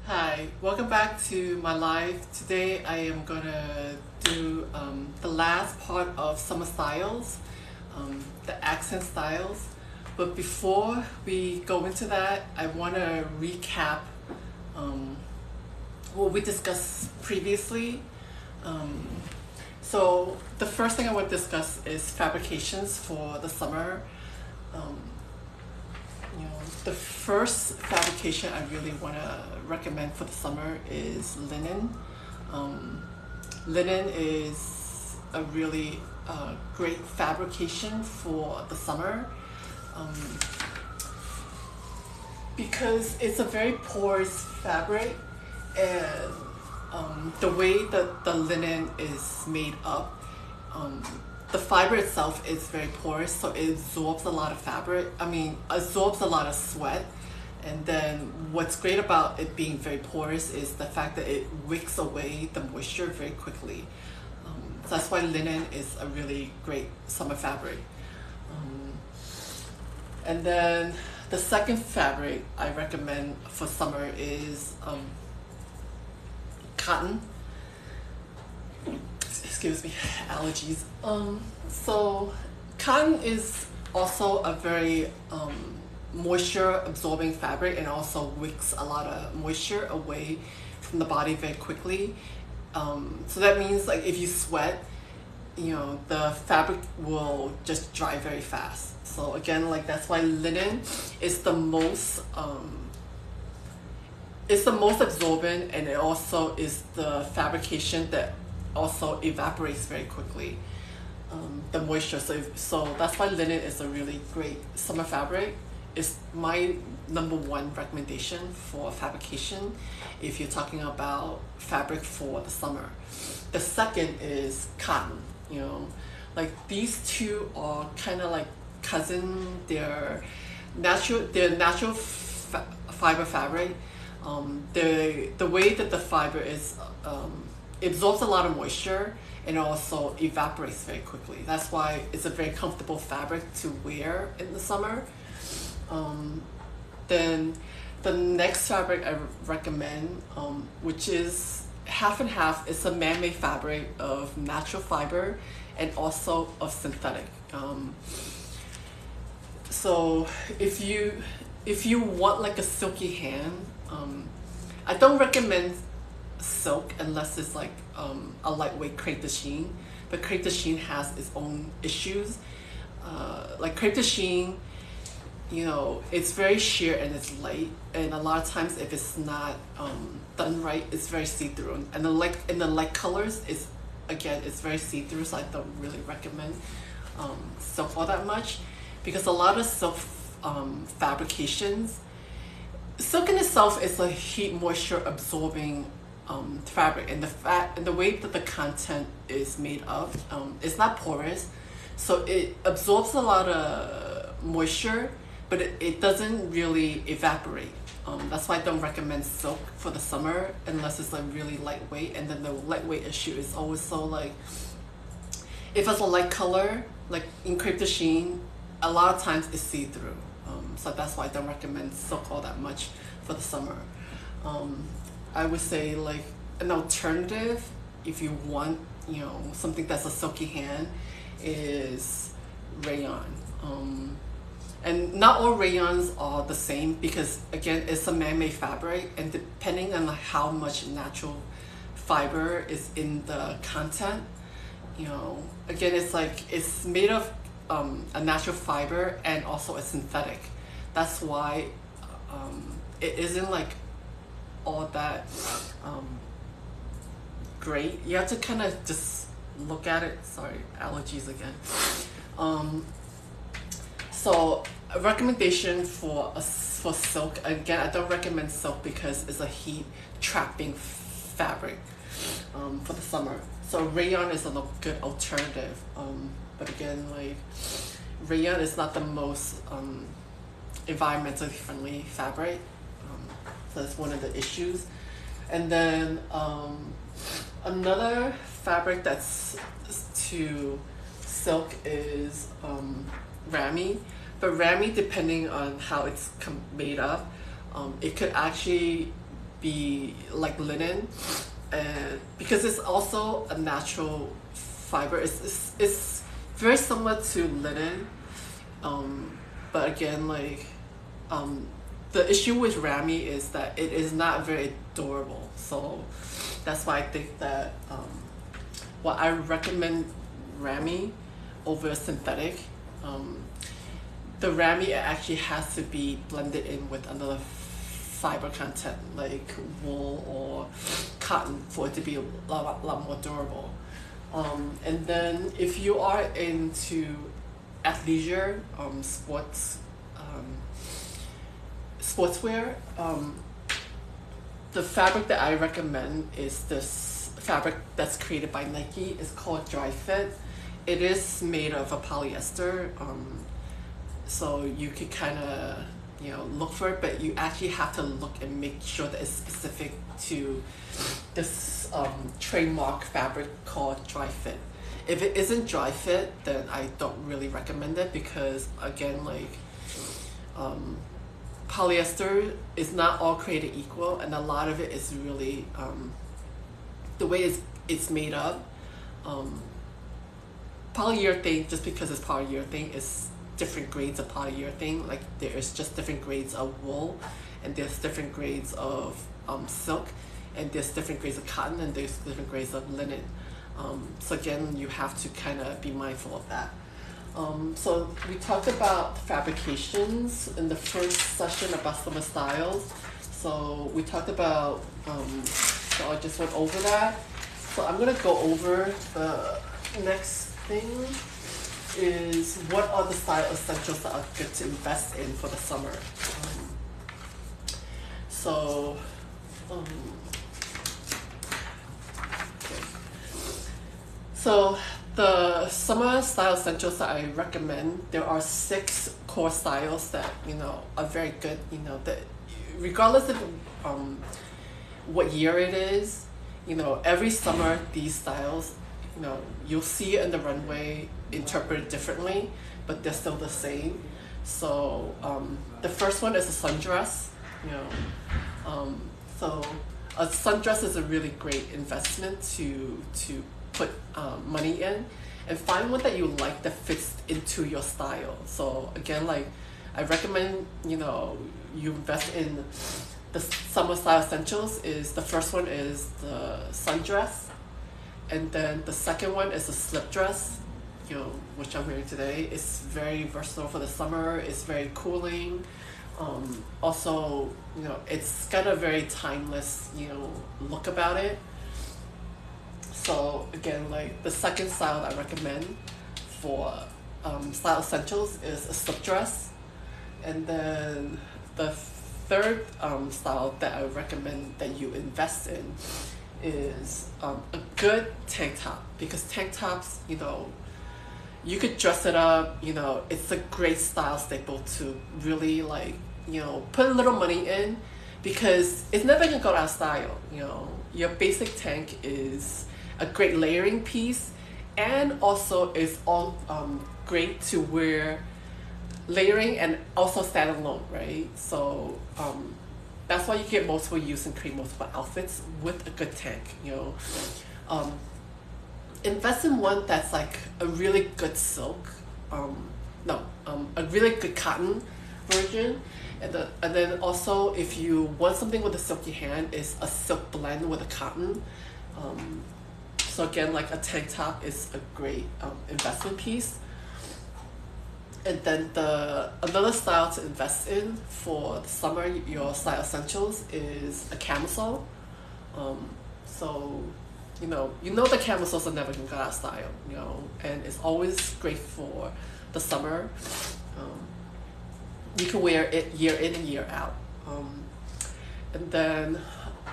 Hi, welcome back to my live. Today I am gonna do the last part of summer styles, the accent styles. But before we go into that, I want to recap um, what we discussed previously. Um, so the first thing I want to discuss is fabrications for the summer. Um, the first fabrication I really want to recommend for the summer is linen. Um, Linen is a really great fabrication for the summer um, because it's a very porous fabric, and the way that the linen is made up, um, the fiber itself is very porous, so it absorbs a lot of absorbs a lot of sweat. And then what's great about it being very porous is the fact that it wicks away the moisture very quickly. So that's why linen is a really great summer fabric. Um, and then the second fabric I recommend for summer is cotton. Excuse me, allergies. So cotton is also a very moisture absorbing fabric, and also wicks a lot of moisture away from the body very quickly. So that means like if you sweat, the fabric will just dry very fast. So again, like that's why linen is the most absorbent, and it also is the fabrication that also evaporates very quickly, the moisture. So that's why linen is a really great summer fabric. It's my number one recommendation for fabrication if you're talking about fabric for the summer. The second is cotton. Like these two are kind of like cousin. They're natural fiber fabric. The way that the fiber is, it absorbs a lot of moisture and also evaporates very quickly. That's why it's a very comfortable fabric to wear in the summer. Then the next fabric I recommend, which is half and half, is a man-made fabric of natural fiber and also of synthetic. So if you want like a silky hand, I don't recommend silk unless it's like a lightweight crepe de chine, but crepe de chine has its own issues. Like crepe de chine, it's very sheer and it's light, and a lot of times if it's not done right, it's very see-through. And the light colors it's very see-through, so I don't really recommend silk all that much, because a lot of silk fabrications, silk in itself is a heat moisture absorbing fabric, and the way that the content is made up, it's not porous, so it absorbs a lot of moisture, but it doesn't really evaporate. That's why I don't recommend silk for the summer unless it's like really lightweight. And then the lightweight issue is always so like, if it's a light color, like in crepe de chine, a lot of times it's see-through. So that's why I don't recommend silk all that much for the summer. I would say like an alternative, if you want, something that's a silky hand, is rayon. And not all rayons are the same, because again, it's a man-made fabric, and depending on how much natural fiber is in the content, again, it's made of a natural fiber and also a synthetic. That's why it isn't like all that great. You have to kind of just look at it. Sorry, allergies again. So a recommendation for silk, again, I don't recommend silk because it's a heat trapping fabric for the summer. So rayon is a good alternative, but again, like rayon is not the most environmentally friendly fabric, so that's one of the issues. And then another fabric that's to silk is ramie. But ramie, depending on how it's made up, it could actually be like linen, and because it's also a natural fiber, it's very similar to linen, but again, like, the issue with Rami is that it is not very durable. So that's why I think that I recommend Rami over synthetic. The Rami actually has to be blended in with another fiber content like wool or cotton for it to be a lot more durable. And then if you are into athleisure, sportswear, the fabric that I recommend is this fabric that's created by Nike. It's called Dry Fit. It is made of a polyester, so you could kind of look for it, but you actually have to look and make sure that it's specific to this trademark fabric called Dry Fit. If it isn't Dry Fit, then I don't really recommend it, because again, like, polyester is not all created equal, and a lot of it is really the way it's made up. Polyurethane, just because it's polyurethane, is different grades of polyurethane. Like, there is just different grades of wool, and there's different grades of silk, and there's different grades of cotton, and there's different grades of linen. So again, you have to kind of be mindful of that. So we talked about fabrications in the first session about summer styles. So we talked about, so I just went over that. So I'm gonna go over the next thing is what are the style essentials that are good to invest in for the summer. So the summer style essentials that I recommend, there are 6 core styles that are very good. That regardless of what year it is, every summer these styles, you'll see it in the runway interpreted differently, but they're still the same. So the first one is a sundress. So a sundress is a really great investment to put money in, and find one that you like that fits into your style. So again, like, I recommend you invest in the summer style essentials. Is the first one is the sundress, and then the second one is a slip dress, which I'm wearing today. It's very versatile for the summer. It's very cooling. Also, it's got a very timeless look about it. So again, like, the second style that I recommend for style essentials is a slip dress. And then the third style that I recommend that you invest in is a good tank top, because tank tops, you could dress it up. It's a great style staple to really, like, put a little money in, because it's never gonna go out of style. Your basic tank is a great layering piece, and also is all great to wear layering and also stand alone, right? So that's why you get multiple use and create multiple outfits with a good tank. Invest in one that's like a really good silk, a really good cotton version, and then also, if you want something with a silky hand, is a silk blend with a cotton. So again, like, a tank top is a great investment piece. And then another style to invest in for the summer, your style essentials, is a camisole. So the camisoles are never gonna go out of style, and it's always great for the summer. You can wear it year in and year out. And then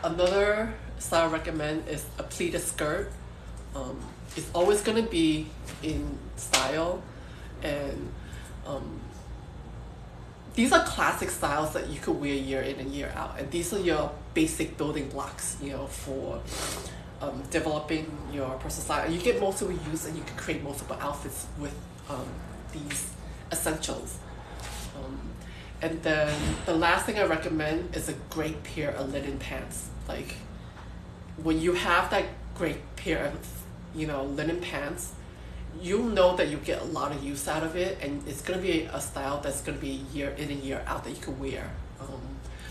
another style I recommend is a pleated skirt. It's always gonna be in style, and these are classic styles that you could wear year in and year out, and these are your basic building blocks, for developing your personal style. And you get multiple use, and you can create multiple outfits with these essentials. And then the last thing I recommend is a great pair of linen pants. Like when you have that great pair of, linen pants, you'll know that you get a lot of use out of it, and it's gonna be a style that's gonna be year in and year out that you can wear.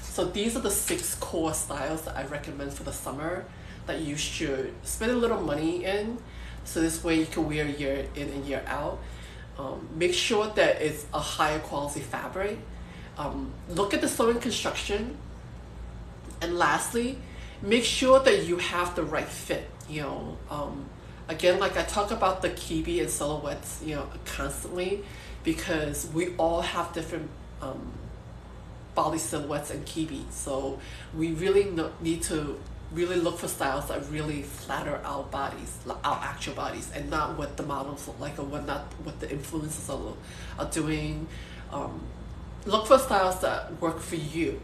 So these are the 6 core styles that I recommend for the summer that you should spend a little money in, so this way you can wear year in and year out. Make sure that it's a higher quality fabric. Look at the sewing construction, and lastly, make sure that you have the right fit. Again, like I talk about the kibi and silhouettes, constantly, because we all have different body silhouettes and kibi. So we really need to really look for styles that really flatter our bodies, our actual bodies, and not what the models look like or what the influencers are doing. Look for styles that work for you.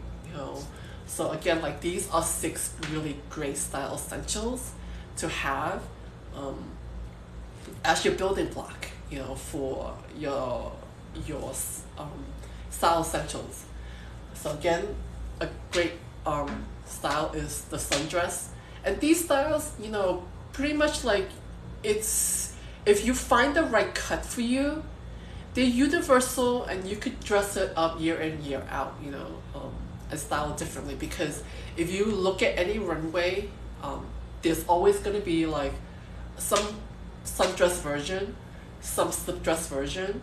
So again, like these are 6 really great style essentials to have as your building block, for your style essentials. So again, a great style is the sundress, and these styles, pretty much like if you find the right cut for you, they're universal, and you could dress it up year in year out, and style differently. Because if you look at any runway, there's always going to be like some sundress version, some slip dress version.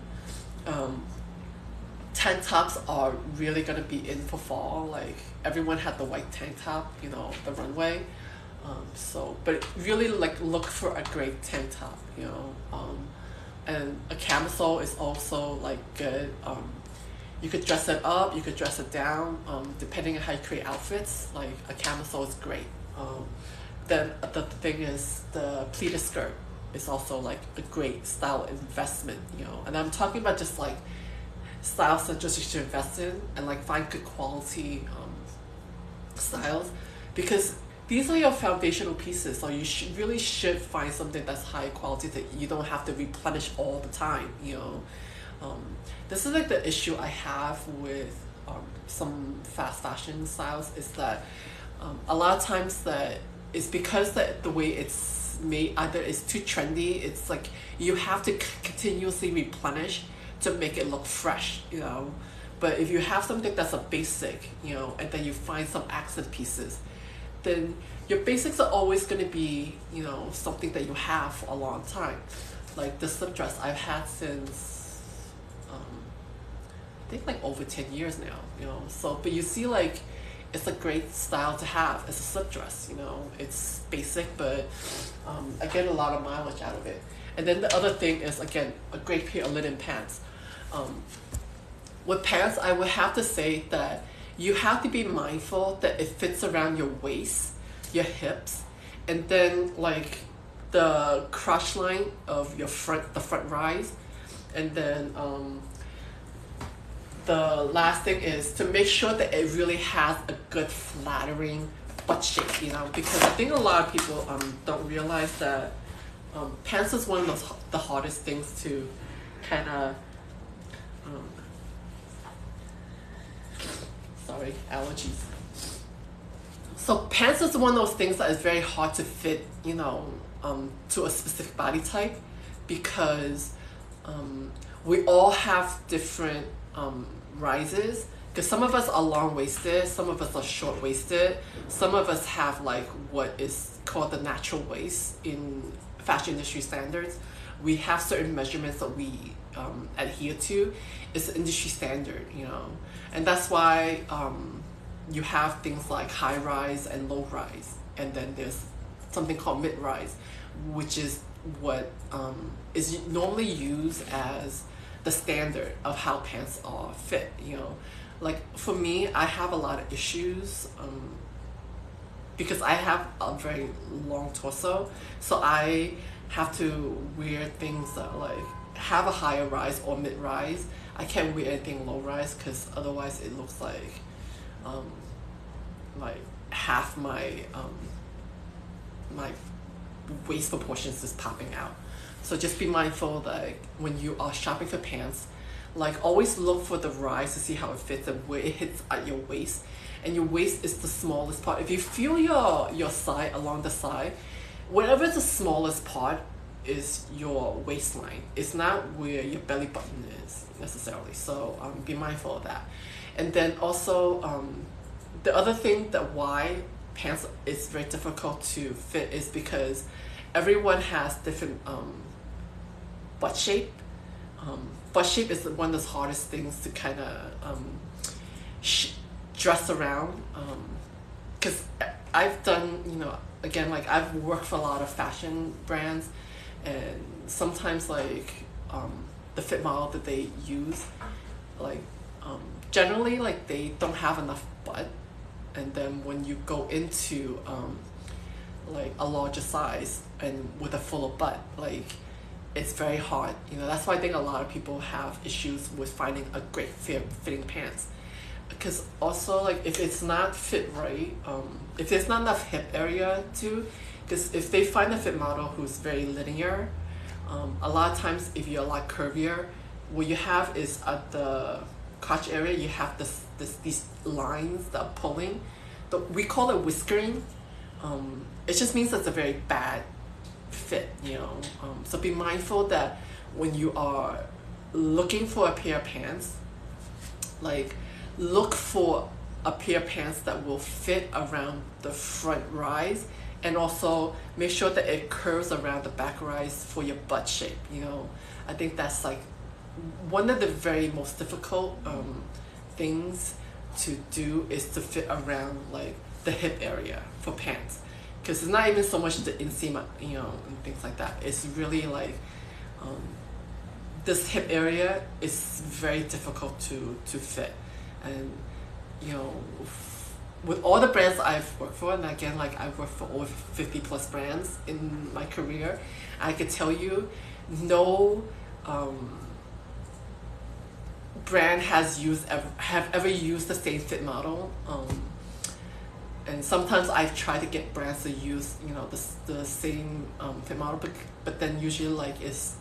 Tank tops are really gonna be in for fall. Like everyone had the white tank top, the runway. But really like look for a great tank top, and a camisole is also like good. You could dress it up, you could dress it down, depending on how you create outfits. Like a camisole is great. Then the thing is the pleated skirt is also like a great style investment, and I'm talking about just like styles that just you should invest in and like find good quality styles, because these are your foundational pieces. So you really should find something that's high quality that you don't have to replenish all the time. This is like the issue I have with some fast fashion styles, is that a lot of times that it's because that the way it's made, either it's too trendy, it's like you have to continuously replenish to make it look fresh, but if you have something that's a basic, and then you find some accent pieces, then your basics are always going to be, something that you have for a long time. Like the slip dress I've had since I think like over 10 years now, so, but you see, like it's a great style to have as a slip dress. It's basic, but I get a lot of mileage out of it. And then the other thing is, again, a great pair of linen pants. With pants, I would have to say that you have to be mindful that it fits around your waist, your hips, and then like the crotch line of the front rise. And then the last thing is to make sure that it really has a good flattering butt shape, because I think a lot of people don't realize that pants is one of the hardest things to kind of sorry, allergies. So pants is one of those things that is very hard to fit, to a specific body type, because we all have different rises. Because some of us are long-waisted, some of us are short-waisted, some of us have like what is called the natural waist in fashion industry standards. We have certain measurements that we adhere to. It's industry standard, and that's why you have things like high rise and low rise, and then there's something called mid rise, which is what is normally used as the standard of how pants are fit. Like for me, I have a lot of issues because I have a very long torso, so I have to wear things that like have a higher rise or mid rise. I can't wear anything low rise, because otherwise it looks like half my my waist proportions is popping out. So just be mindful that when you are shopping for pants, Like always look for the rise to see how it fits and where it hits at your waist. And your waist is the smallest part. If you feel your side along the side, whatever the smallest part is your waistline. It's not where your belly button is necessarily. So be mindful of that. And then also the other thing that why pants is very difficult to fit is because everyone has different butt shape. Butt shape is one of the hardest things to kind of dress around, because I've done, again, like I've worked for a lot of fashion brands, and sometimes like the fit model that they use, like generally like they don't have enough butt, and then when you go into like a larger size and with a fuller butt, like it's very hard. That's why I think a lot of people have issues with finding a great fitting pants. Because also, like, if it's not fit right, if there's not enough hip area too, because if they find a fit model who's very linear, a lot of times if you're a lot curvier, what you have is at the crotch area, you have these lines that are pulling. We call it whiskering. It just means that's a very bad fit, So be mindful that when you are looking for a pair of pants, like, look for a pair of pants that will fit around the front rise, and also make sure that it curves around the back rise for your butt shape. I think that's like one of the very most difficult things to do, is to fit around like the hip area for pants, because it's not even so much the inseam, and things like that. It's really like this hip area is very difficult to fit. And with all the brands I've worked for, and again, like I've worked for over 50 plus brands in my career, I could tell you no brand has ever used the same fit model. And sometimes I've tried to get brands to use the same fit model, but then usually like it's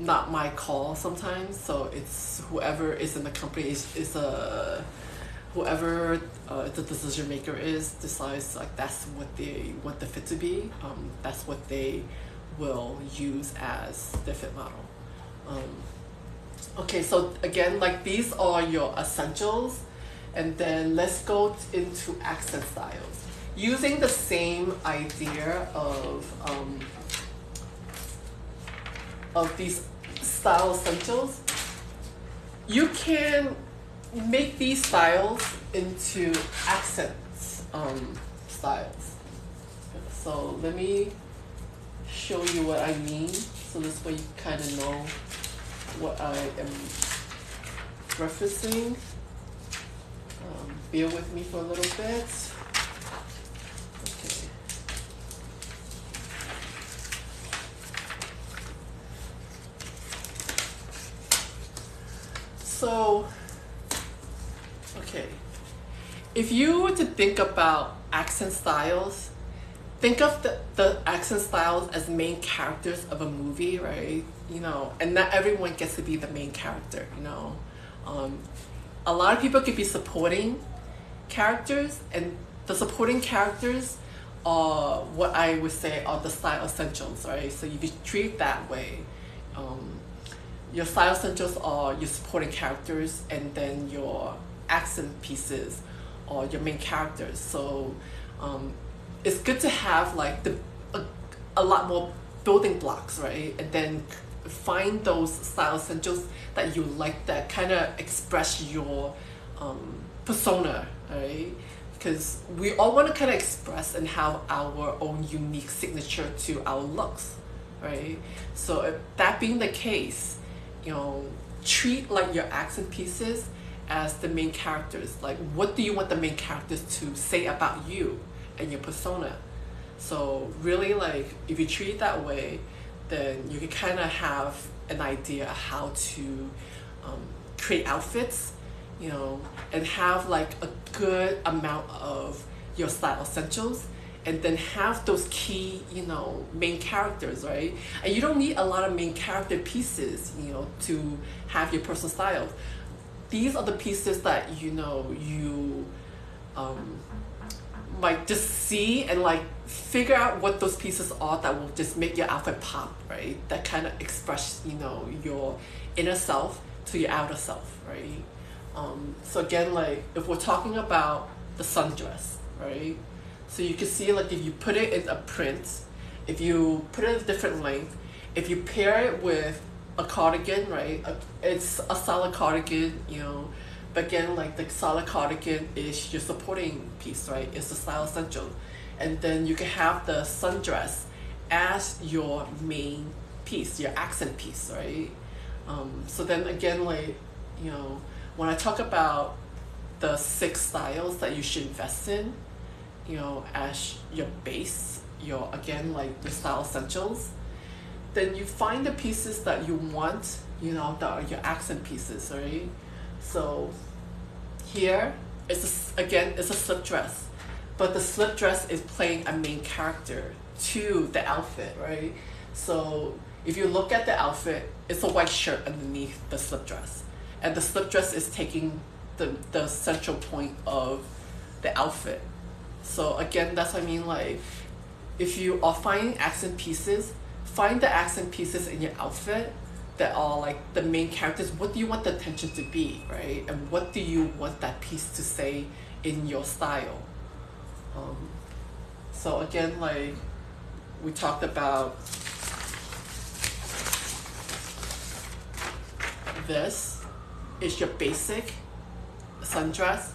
not my call sometimes. So it's whoever is in the company is whoever the decision maker is decides, like, that's what they want the fit to be. That's what they will use as the fit model. Okay, so again, like, these are your essentials, and then let's go into accent styles using the same idea of these style essentials. You can make these styles into accents styles. So let me show you what I mean, so this way you kind of know what I am referencing. Bear with me for a little bit. Okay. So, okay, if you were to think about accent styles, think of the accent styles as main characters of a movie, right? And not everyone gets to be the main character, A lot of people could be supporting characters, and the supporting characters are what I would say are the style essentials, right? So if you treat it that way, your style essentials are your supporting characters, and then your accent pieces are your main characters. So it's good to have like a lot more building blocks, right? And then find those style essentials that you like, that kind of express your persona, right? Because we all want to kind of express and have our own unique signature to our looks, right? So if that being the case, treat like your accent pieces as the main characters. Like, what do you want the main characters to say about you and your persona? So really, like, if you treat it that way, then you can kind of have an idea of how to create outfits, and have like a good amount of your style essentials, and then have those key, main characters, right? And you don't need a lot of main character pieces, to have your personal style. These are the pieces that, you might just see and like figure out what those pieces are that will just make your outfit pop, right? That kind of express, your inner self to your outer self, right? So again, like if we're talking about the sundress, right? So you can see like if you put it in a print, if you put it at a different length, if you pair it with a cardigan, right? It's a solid cardigan, but again, like the solid cardigan is your supporting piece, right? It's the style essential. And then you can have the sundress as your main piece, your accent piece, right? So then again, like, when I talk about the 6 styles that you should invest in, as your base, again, like the style essentials, then you find the pieces that you want, that are your accent pieces, right? So here, it's a slip dress, but the slip dress is playing a main character to the outfit, right? So if you look at the outfit, it's a white shirt underneath the slip dress, and the slip dress is taking the central point of the outfit. So again, that's what I mean, like if you are finding accent pieces, find the accent pieces in your outfit that are like the main characters. What do you want the attention to be, right? And what do you want that piece to say in your style? So again, like we talked about, this is your basic sundress.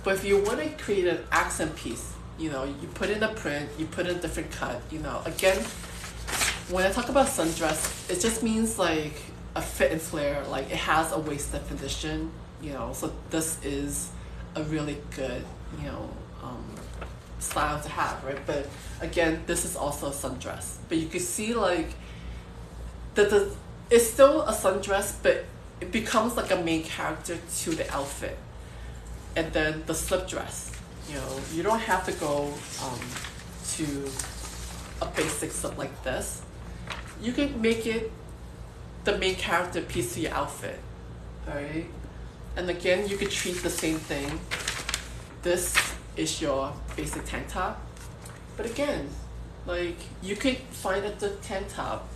But if you want to create an accent piece, you put in a print, you put in a different cut, again, when I talk about sundress, it just means like a fit and flare, like it has a waist definition, so this is a really good, style to have, right? But again, this is also a sundress. But you can see like it's still a sundress, but it becomes like a main character to the outfit. And then the slip dress, you don't have to go to a basic slip like this. You can make it the main character piece to your outfit, alright? And again, you could treat the same thing. This is your basic tank top. But again, like you could find a tank top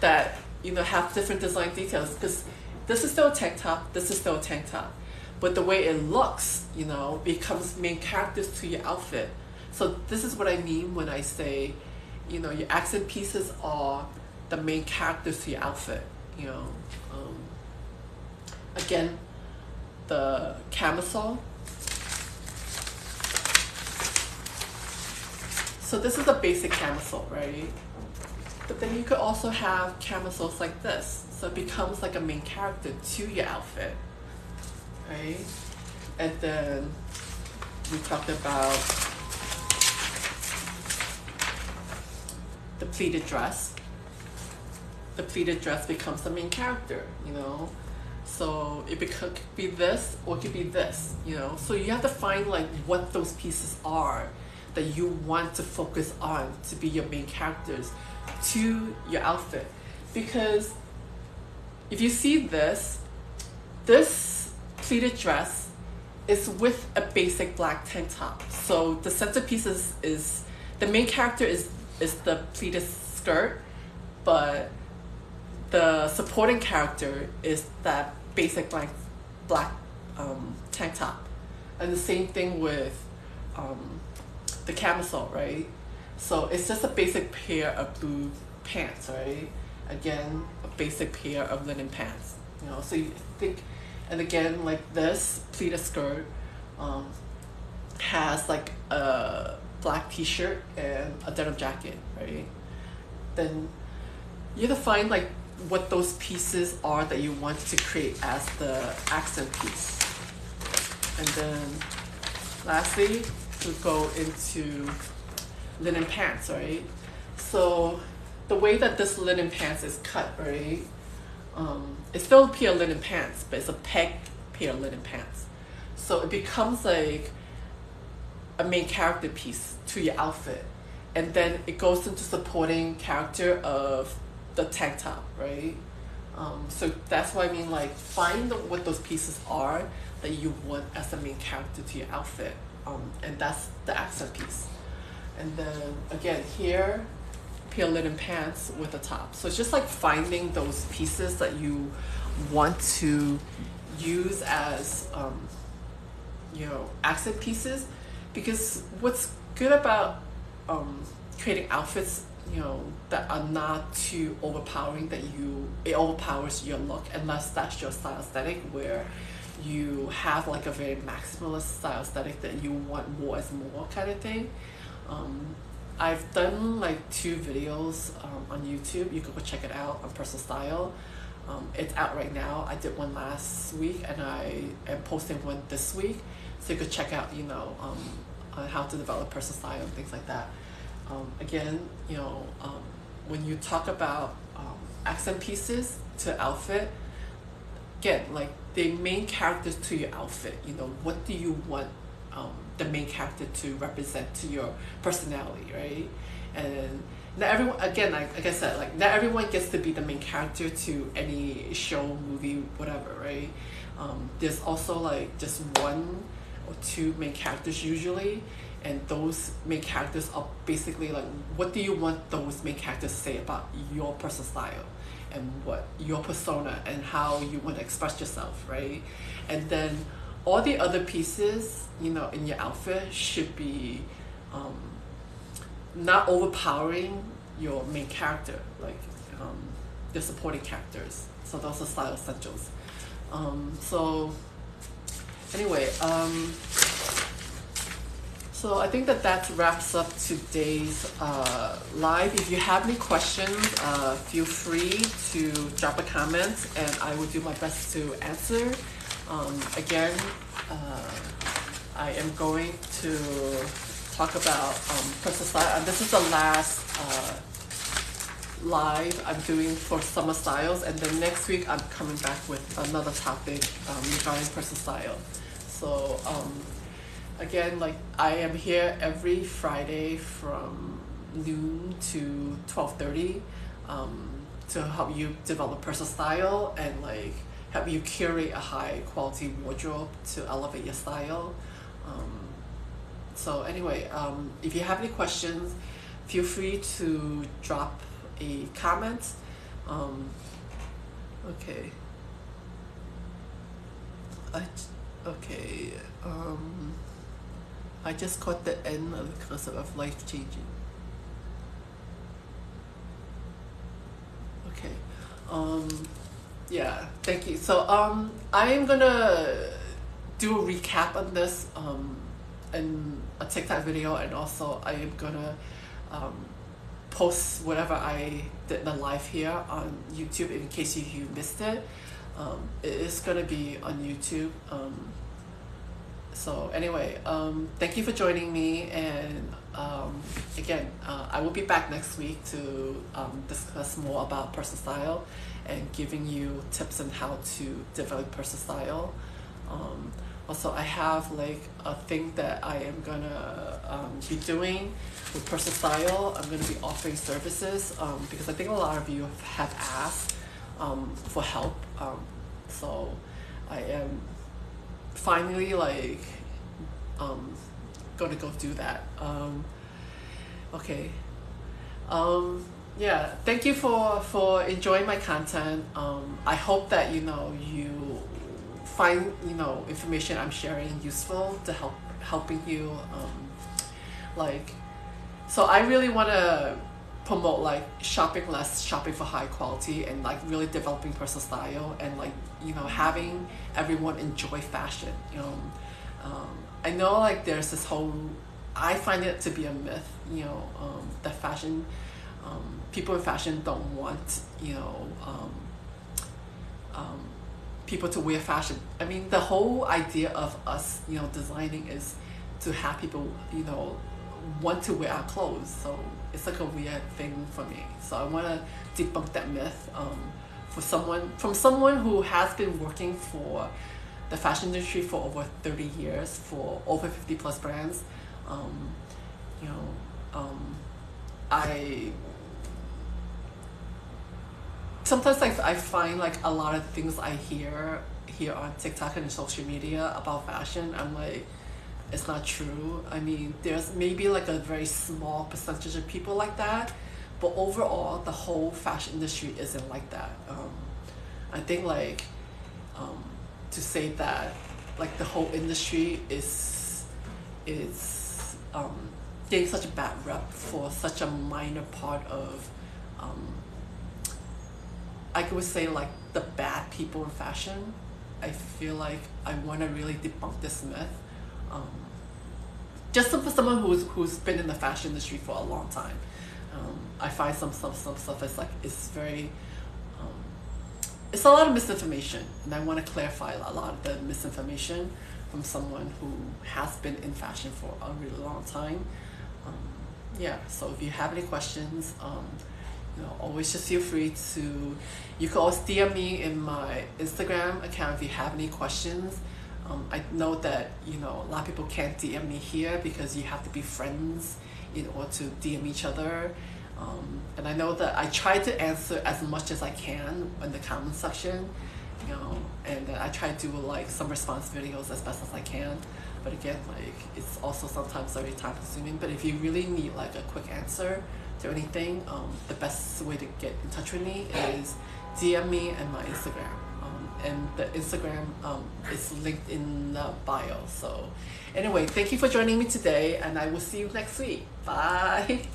that, have different design details, because this is still a tank top, this is still a tank top. But the way it looks, becomes main characters to your outfit. So this is what I mean when I say, your accent pieces are the main characters to your outfit. Again, the camisole. So this is a basic camisole, right? But then you could also have camisoles like this. So it becomes like a main character to your outfit. Right? And then we talked about the pleated dress. The pleated dress becomes the main character, So it could be this or it could be this, So you have to find like what those pieces are that you want to focus on to be your main characters to your outfit. Because if you see this pleated dress is with a basic black tank top. So the centerpiece is the main character is the pleated skirt, but the supporting character is that basic black tank top. And the same thing with the camisole, right? So it's just a basic pair of blue pants, right? Again, a basic pair of linen pants. So you think, and again, like this pleated skirt has like a black t-shirt and a denim jacket, right? Then you have to find like what those pieces are that you want to create as the accent piece. And then lastly, we go into linen pants, right? So the way that this linen pants is cut, right? It's still a pair of linen pants, but it's a peg pair of linen pants. So it becomes like a main character piece to your outfit. and then it goes into supporting character of the tank top, right? So that's why I mean, like, find what those pieces are that you want as the main character to your outfit, and that's the accent piece. And then again here, pale linen pants with a top. So it's just like finding those pieces that you want to use as accent pieces, because what's good about creating outfits that are not too overpowering that it overpowers your look, unless that's your style aesthetic, where you have like a very maximalist style aesthetic that you want more is more kind of thing. I've done like 2 videos on YouTube. You can go check it out on Personal Style. It's out right now. I did one last week and I am posting one this week, so you could check out on how to develop personal style and things like that. Again, when you talk about accent pieces to outfit, again, like the main characters to your outfit, what do you want the main character to represent to your personality, right? And not everyone, again, like I said, like not everyone gets to be the main character to any show, movie, whatever, right? There's also like just 1 or 2 main characters usually, and those main characters are basically like, what do you want those main characters to say about your personal style and what your persona and how you want to express yourself, right? And then all the other pieces, in your outfit should be not overpowering your main character, like the supporting characters. So those are style essentials. So anyway, so I think that wraps up today's live. If you have any questions, feel free to drop a comment and I will do my best to answer. Again, I am going to talk about personal style, and this is the last live I'm doing for summer styles, and then next week I'm coming back with another topic regarding personal style. So again, like I am here every Friday from noon to 12:30 to help you develop personal style and like help you curate a high quality wardrobe to elevate your style. So anyway, if you have any questions, feel free to drop a comment. Okay. I just caught the end of the concept of life changing. Okay. Yeah, thank you. So I am gonna do a recap on this in a TikTok video, and also I am gonna post whatever I did in the live here on YouTube in case you missed it. It is gonna be on YouTube. So anyway, thank you for joining me, and again, I will be back next week to discuss more about personal style and giving you tips on how to develop personal style. Also, I have like a thing that I am gonna be doing with personal style. I'm gonna be offering services because I think a lot of you have asked for help. So I am finally like gonna go do that. Okay. Yeah, thank you for enjoying my content. I hope that you find information I'm sharing useful to helping you. So I really want to promote like shopping less, shopping for high quality, and like really developing personal style, and like having everyone enjoy fashion. I know like there's this whole, I find it to be a myth, that fashion, people in fashion don't want people to wear fashion. I mean, the whole idea of us designing is to have people want to wear our clothes. So it's like a weird thing for me. So I want to debunk that myth from someone who has been working for the fashion industry for over 30 years, for over 50 plus brands. I sometimes I find like a lot of things I hear here on TikTok and social media about fashion, I'm like, it's not true. I mean, there's maybe like a very small percentage of people like that, but overall, the whole fashion industry isn't like that. I think like um, to say that like the whole industry is getting such a bad rep for such a minor part of um, I would say like the bad people in fashion. I feel like I want to really debunk this myth. Um, just for someone who's been in the fashion industry for a long time, I find some stuff is like it's very um, it's a lot of misinformation, and I want to clarify a lot of the misinformation from someone who has been in fashion for a really long time. Um, yeah, so if you have any questions, always just feel free to, you can always DM me in my Instagram account if you have any questions. I know that, a lot of people can't DM me here because you have to be friends in order to DM each other. And I know that I try to answer as much as I can in the comment section, and I try to do like some response videos as best as I can. But again, like it's also sometimes very time consuming. But if you really need like a quick answer to anything, the best way to get in touch with me is DM me and my Instagram. And the Instagram is linked in the bio. So anyway, thank you for joining me today, and I will see you next week. Bye.